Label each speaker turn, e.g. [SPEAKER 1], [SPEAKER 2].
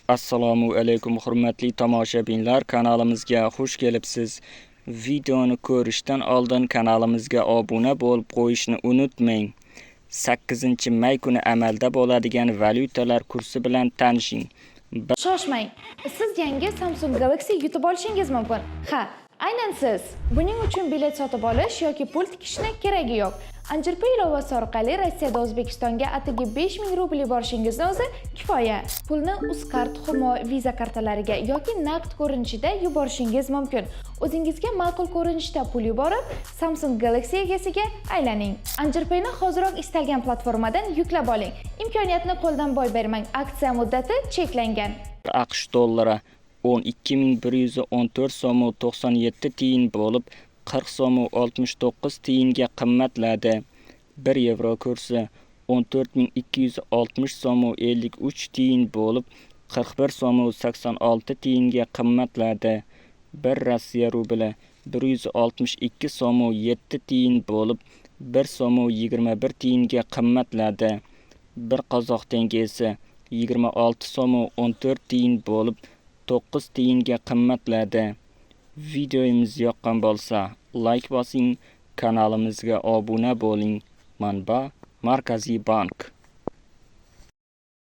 [SPEAKER 1] Assalomu alaykum hurmatli tomoshabinlar, kanalimizga xush kelibsiz. Videoni ko'rishdan oldin kanalimizga obuna bo'lib qo'yishni unutmang. 8-may kuni amalda bo'ladigan valyutalar kursi bilan tanishing.
[SPEAKER 2] Shoshmang. Siz yangi Samsung Galaxy yutib olishingiz mumkin. Ha, aynan siz. Buning uchun bilet sotib olish yoki pul tikishni keragi yo'q. Anjirpay ilovasi orqali Rossiyada O'zbekistonga atigi 5000 rubl yuborishingizni o'zi kifoya. Pulni Uzcard, Humo, Visa kartalariga yoki naqd ko'rinishida yuborishingiz mumkin. O'zingizga ma'qul ko'rinishda pul yuborib, Samsung Galaxy egasiga aylaning. Anjirpayni hoziroq istalgan platformadan yuklab oling. Imkoniyatni qo'ldan boy bermang. Aksiya muddati cheklangan.
[SPEAKER 1] AQSh dollari 12114 so'm 97 tiyin bo'lib 40 so'm 69 tiyinga qimmatladi. 1 yevro kursi 14260 so'm 53 tiyin bo'lib 41 so'm 86 tiyinga qimmatladi. 1 Rossiya rubli 162 so'm 7 tiyin bo'lib 1 so'm 21 tiyinga qimmatladi. 1 qozoq tengesi 26 so'm 14 tiyin bo'lib 9 tiyinga qimmatladi. Videomiz yoqqan bo'lsa, like bosing, kanalimizga obuna bo'ling. Manba Markaziy bank.